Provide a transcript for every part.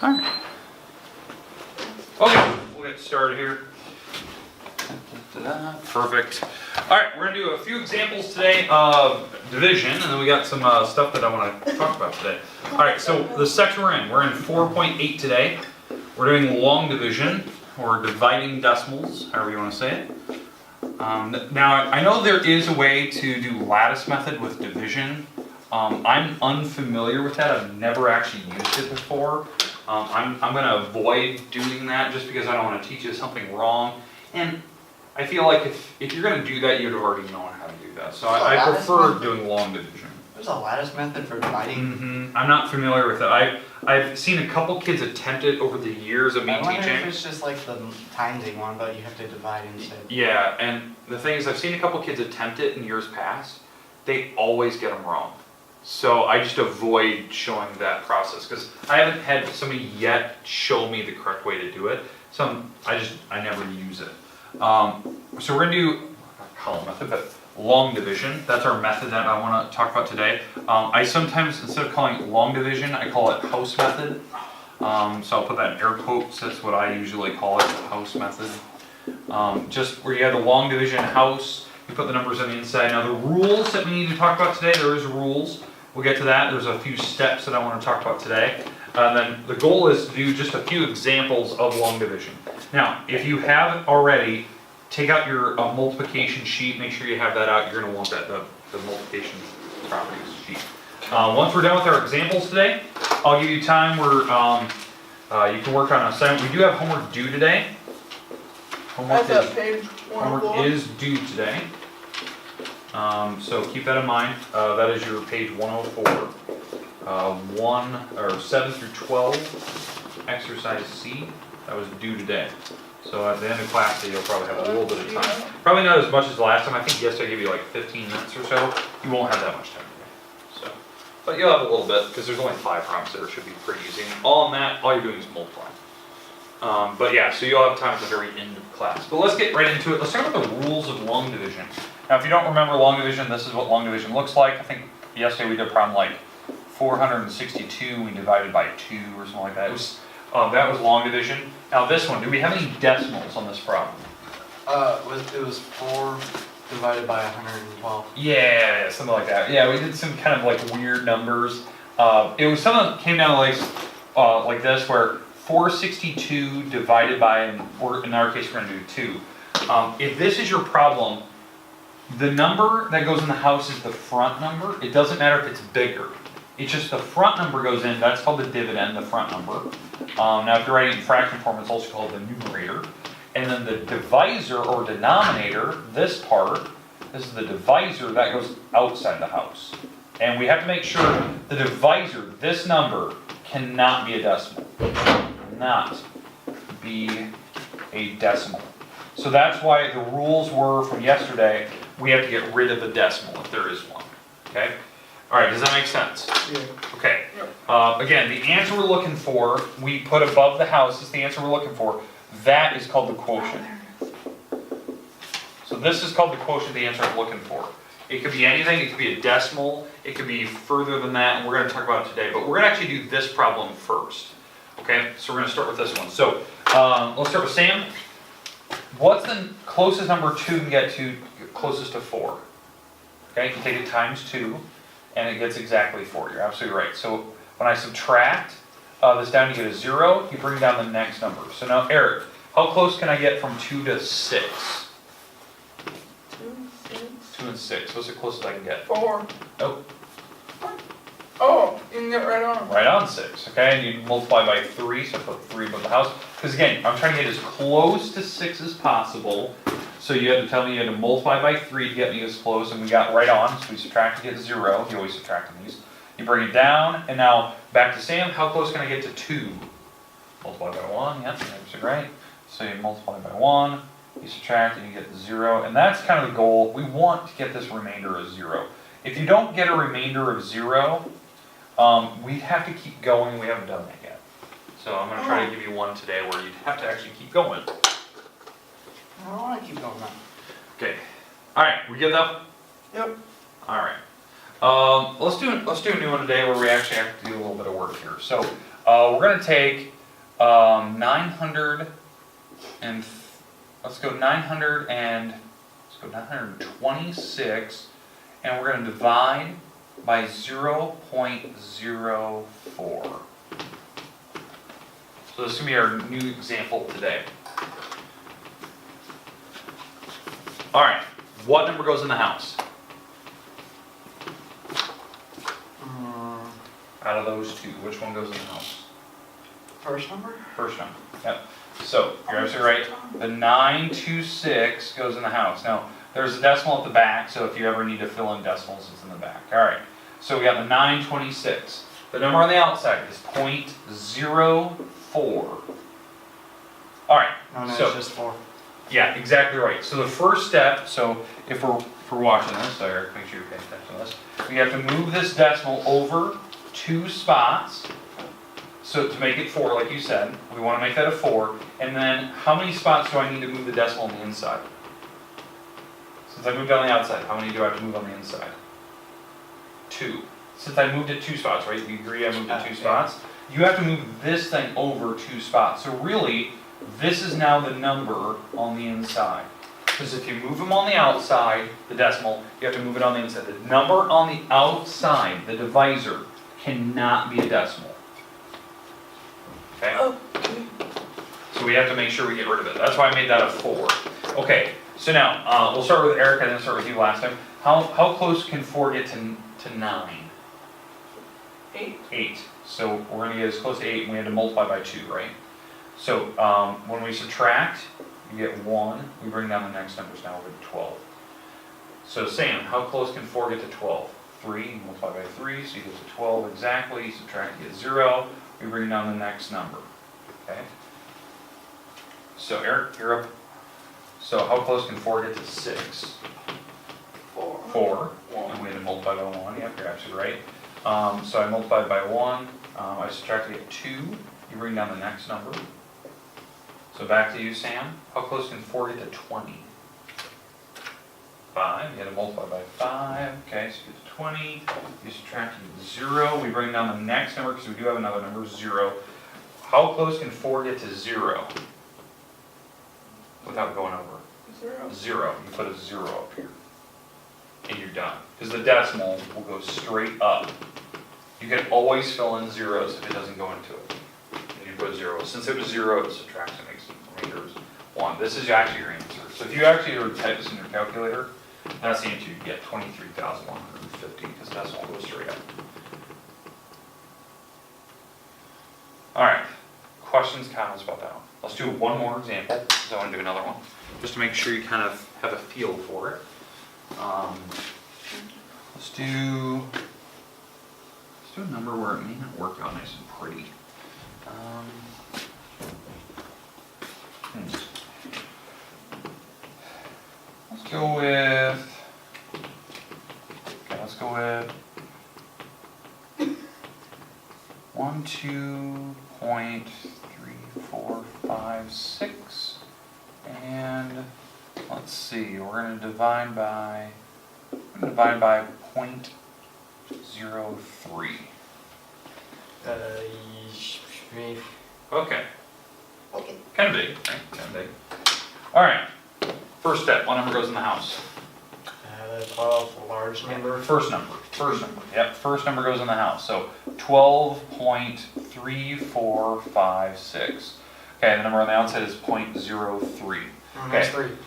Alright. Okay, we'll get started here. Perfect. Alright, we're going to do a few examples today of division, and then we got some stuff that I want to talk about today. Alright, so the section we're in 4.8 today. We're doing long division, or dividing decimals, however you want to say it. Now, I know there is a way to do lattice method with division. I'm unfamiliar with that. I've never actually used it before. I'm going to avoid doing that just because I don't want to teach you something wrong. And I feel like if you're going to do that, you'd already known how to do that. So I prefer doing long division. There's a lattice method for dividing? I'm not familiar with it. I've seen a couple kids attempt it over the years of me teaching. I wonder if it's just like the timesing one, but you have to divide instead. Yeah, and the thing is, I've seen a couple kids attempt it in years past. They always get them wrong. So I just avoid showing that process because I haven't had somebody yet show me the correct way to do it. So I never use it. So we're gonna do not column method, but long division. That's our method that I want to talk about today. I sometimes, instead of calling it long division, I call it house method. So I'll put that in air quotes. That's what I usually call it, the house method. Just where you have the long division house, you put the numbers on the inside. Now the rules that we need to talk about today, there is rules. We'll get to that. There's a few steps that I want to talk about today. And then the goal is to do just a few examples of long division. Now, if you haven't already, take out your multiplication sheet. Make sure you have that out. You're going to want that, the multiplication properties sheet. Once we're done with our examples today, I'll give you time where you can work on an assignment. We do have homework due today. Homework is due today. So keep that in mind. That is your page 104. 7 through 12, exercise C. That was due today. So at the end of class day, you'll probably have a little bit of time. Probably not as much as the last time. I think yesterday I gave you like 15 minutes or so. You won't have that much time today. So, but you'll have a little bit because there's only 5 problems there. It should be pretty easy. And all you're doing is multiplying. But yeah, so you'll have time at the very end of class. But let's get right into it. Let's talk about the rules of long division. Now, if you don't remember long division, this is what long division looks like. I think yesterday we did a problem like 462. We divided by 2 or something like that. That was long division. Now this one, do we have any decimals on this problem? It was 4 divided by 112. Yeah, something like that. Yeah, we did some kind of like weird numbers. It was something that came down to like this, where 462 divided by, or in our case we're going to do 2. If this is your problem, the number that goes in the house is the front number. It doesn't matter if it's bigger. It's just the front number goes in. That's called the dividend, the front number. Now if you're writing in fraction form, it's also called the numerator. And then the divisor or denominator, this part, this is the divisor, that goes outside the house. And we have to make sure the divisor, this number, cannot be a decimal. Not be a decimal. So that's why the rules were from yesterday, we have to get rid of the decimal if there is one. Okay? Alright, does that make sense? Yeah. Okay. Again, the answer we're looking for, we put above the house, is the answer we're looking for. That is called the quotient. So this is called the quotient, the answer I'm looking for. It could be anything, it could be a decimal, it could be further than that, and we're going to talk about it today. But we're going to actually do this problem first. Okay, so we're going to start with this one. So let's start with Sam. What's the closest number 2 can get to, closest to 4? Okay, you can take it times 2. And it gets exactly 4. You're absolutely right. So when I subtract this down, you get a 0. You bring down the next number. So now, Eric, how close can I get from 2 to 6? 2 and 6. What's the closest I can get? 4. Nope. Oh, you can get right on. Right on 6. Okay, and you multiply by 3. So put 3 above the house. Because again, I'm trying to get as close to 6 as possible. So you had to tell me you had to multiply by 3 to get me as close, and we got right on. So we subtract to get 0. You always subtract on these. You bring it down, and now back to Sam. How close can I get to 2? Multiply by 1. Yep, that's right. So you multiply by 1. You subtract, and you get 0. And that's kind of the goal. We want to get this remainder of 0. If you don't get a remainder of 0, we have to keep going. We haven't done that yet. So I'm going to try to give you one today where you have to actually keep going. I don't want to keep going now. Okay. All right. We good though? Yep. All right. Let's do a new one today where we actually have to do a little bit of work here. So We're gonna take 900 and let's go 926, and we're gonna divide by 0.04. So this is gonna be our new example today. All right, what number goes in the house? Out of those two, which one goes in the house? First number? First number, yep. So, you're absolutely right. The 926 goes in the house. Now, there's a decimal at the back, so if you ever need to fill in decimals, it's in the back. All right, so we got the 926. The number on the outside is 0.04. All right, No, so, it's just 4. yeah, exactly right. So the first step, so if we're watching this, so Eric, make sure you're paying attention to this. We have to move this decimal over 2 spots. So to make it 4, like you said, we want to make that a 4. And then how many spots do I need to move the decimal on the inside? Since I moved on the outside, how many do I have to move on the inside? 2. Since I moved it 2 spots, right? We agree I moved it 2 spots. You have to move this thing over 2 spots. So really, this is now the number on the inside. Because if you move them on the outside, the decimal, you have to move it on the inside. The number on the outside, the divisor, cannot be a decimal. Okay? Okay. So we have to make sure we get rid of it. That's why I made that a 4. Okay, so now, we'll start with Eric, I didn't start with you last time. How close can 4 get to 9? 8. 8. So we're gonna get as close to 8, and we had to multiply by 2, right? So when we subtract, you get 1. We bring down the next numbers now over to 12. So Sam, how close can 4 get to 12? 3, you multiply by 3, so you get to 12 exactly. You subtract, you get 0. We bring down the next number, okay? So Eric, you're up. So how close can 4 get to 6? 4. 4, and we had to multiply by 1, yep, you're absolutely right. So I multiplied by 1, I subtracted, get 2, you bring down the next number. So back to you, Sam, how close can 4 get to 20? 5, you had to multiply by 5, okay, so you get to 20, you subtract, you get 0, we bring down the next number because we do have another number, 0. How close can 4 get to 0? Without going over? 0. 0, you put a 0 up here. And you're done. Because the decimal will go straight up. You can always fill in zeros if it doesn't go into it. And you put 0. Since it was 0, it subtracts and makes the remainders 1. This is actually your answer. So if you actually were to type this in your calculator, that's the answer you get, 23,150, because decimal goes straight up. All right, questions, comments about that one? Let's do one more example, because I want to do another one, just to make sure you kind of have a feel for it. Let's do a number where it may not work out nice and pretty. Let's go with, okay, let's go with 12.3456, and let's see, we're going to divide by 0.03. Okay. Okay. Kind of big, right? Kind of big. All right. First step. What number goes in the house? The 12, large number. First number. First number. Yep. First number goes in the house. So 12.3456. Okay. The number on the outside is 0.03. That's 3.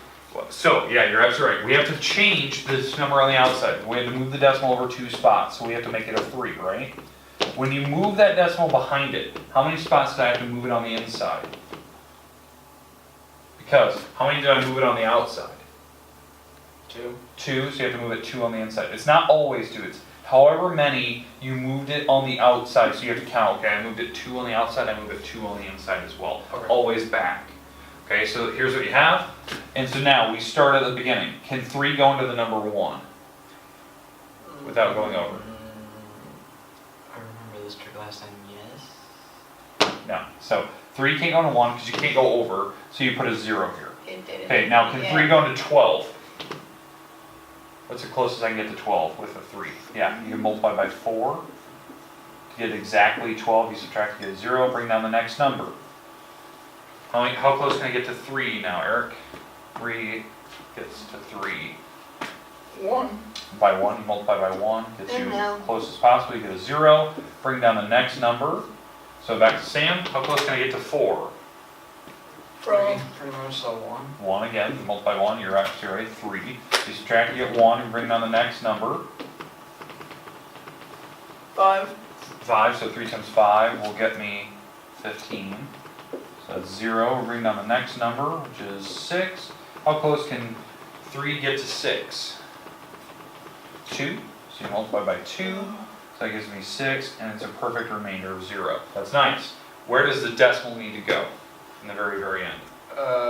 So yeah, you're absolutely right. We have to change this number on the outside. We have to move the decimal over 2 spots. So we have to make it a 3, right? When you move that decimal behind it, how many spots did I have to move it on the inside? Because, how many did I move it on the outside? 2. 2, so you have to move it 2 on the inside. It's not always 2, it's however many you moved it on the outside, so you have to count, okay, I moved it 2 on the outside, I moved it 2 on the inside as well. Okay. Always back. Okay, so here's what you have. And so now, we start at the beginning. Can 3 go into the number 1? Without going over? I remember this trick last time, yes. No. So 3 can't go into 1 because you can't go over, so you put a 0 here. It did it. Okay, now can 3 go into 12? What's the closest I can get to 12 with a 3? Yeah, you can multiply by 4. to get exactly 12, you subtract to get a 0, bring down the next number. How close can I get to 3 now, Eric? 3 gets to 3. 1. By 1, you multiply by 1, gets you No. close as possible, you get a 0, bring down the next number. So back to Sam, how close can I get to 4? From Pretty much so 1. 1 again, you multiply 1, you're actually already 3. You subtract, you get 1, and bring down the next number. 5. 5, so 3 times 5 will get me 15. So that's 0, we'll bring down the next number, which is 6. How close can 3 get to 6? 2, so you multiply by 2, so that gives me 6, and it's a perfect remainder of 0. That's nice. Where does the decimal need to go? In the very, very end.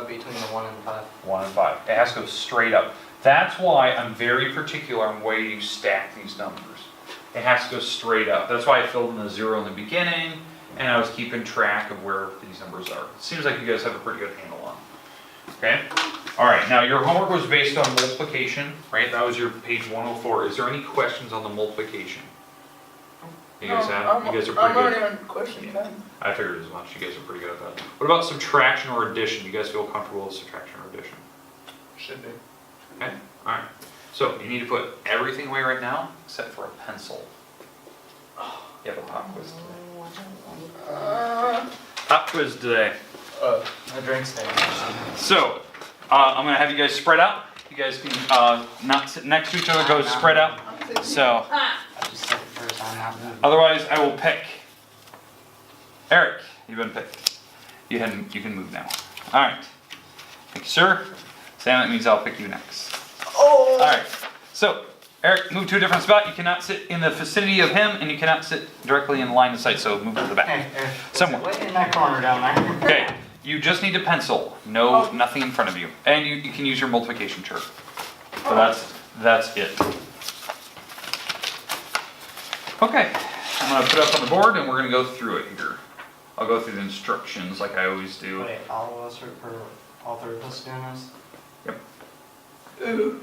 Between the 1 and 5. 1 and 5. It has to go straight up. That's why I'm very particular on the way you stack these numbers. It has to go straight up. That's why I filled in the 0 in the beginning, and I was keeping track of where these numbers are. It seems like you guys have a pretty good handle on it. Okay? All right, now your homework was based on multiplication, right? That was your page 104. Is there any questions on the multiplication? You guys have? You guys are pretty I'm good. already on question 10. I figured as much. You guys are pretty good at that. What about subtraction or addition? You guys feel comfortable with subtraction or addition? Should be. Okay, all right. So you need to put everything away right now except for a pencil. You have a pop quiz today. Pop quiz today. No drink station. So I'm gonna have you guys spread out. You guys can not sit next to each other. Go spread out. So I just said it first, I'm not moving. otherwise, I will pick. Eric, you've been picked. You can move now. All right. Thank you, sir. Sam, that means I'll pick you next. Oh! All right. So, Eric, move to a different spot. You cannot sit in the vicinity of him, and you cannot sit directly in line of sight. So move to the back. Hey, Somewhere. Way in that corner down there. Okay. You just need a pencil. No, nothing in front of you, and you can use your multiplication chart. So that's it. Okay. I'm gonna put it up on the board, and we're gonna go through it here. I'll go through the instructions like I always do. Wait, all of us are, or all 3 of us doing this? Ooh.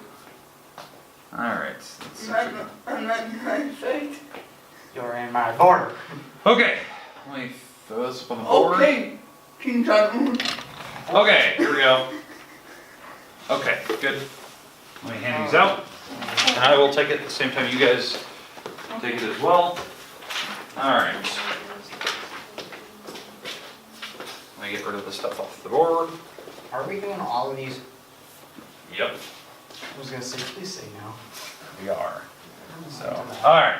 All right. Let's see. I'm not in my face. You're in my border. Okay. Let me throw this up on the board. Okay. King John. Okay, here we go. Okay, good. Let me hand these out. And I will take it at the same time you guys take it as well. Alright. Let me get rid of the stuff off the board. Are we doing all of these? Yep, I was gonna say, please say no. we are. So, alright.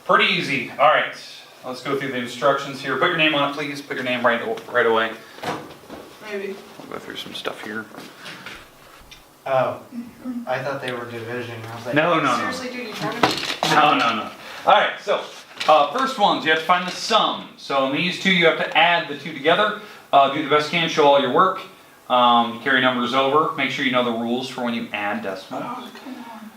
Pretty easy. Alright, let's go through the instructions here. Put your name on it, please. Put your name right away. Maybe. We'll go through some stuff here. Oh, I thought they were division. I was like, No. Seriously, dude, you trying to? No. Alright, so first ones, you have to find the sum. So in these two, you have to add the two together. Do the best you can, show all your work. Carry numbers over. Make sure you know the rules for when you add decimals. Oh, come on.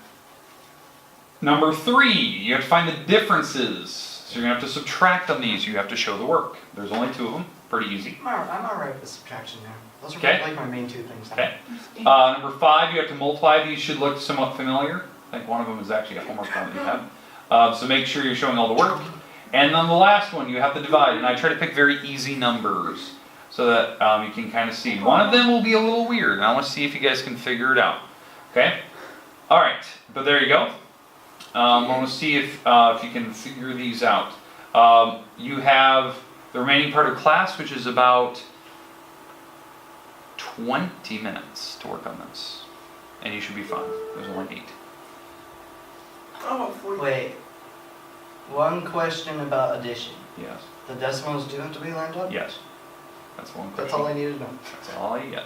Number 3, you have to find the differences. So you're going to have to subtract on these. You have to show the work. There's only 2 of them. Pretty easy. I'm alright with subtraction now. Those are Okay. like my main 2 things. Okay. Number 5, you have to multiply. These should look somewhat familiar. I think one of them is actually a homework one that you have. So make sure you're showing all the work. And then the last one, you have to divide. And I try to pick very easy numbers so that you can kind of see. One of them will be a little weird, and I want to see if you guys can figure it out. Okay? All right, but there you go. I want to see if you can figure these out. You have the remaining part of class, which is about 20 minutes to work on this. And you should be fine. There's only 8. Oh, 40. Wait. One question about addition. Yes. The decimals do have to be lined up? Yes. That's one question. That's all I needed to know. That's all you get.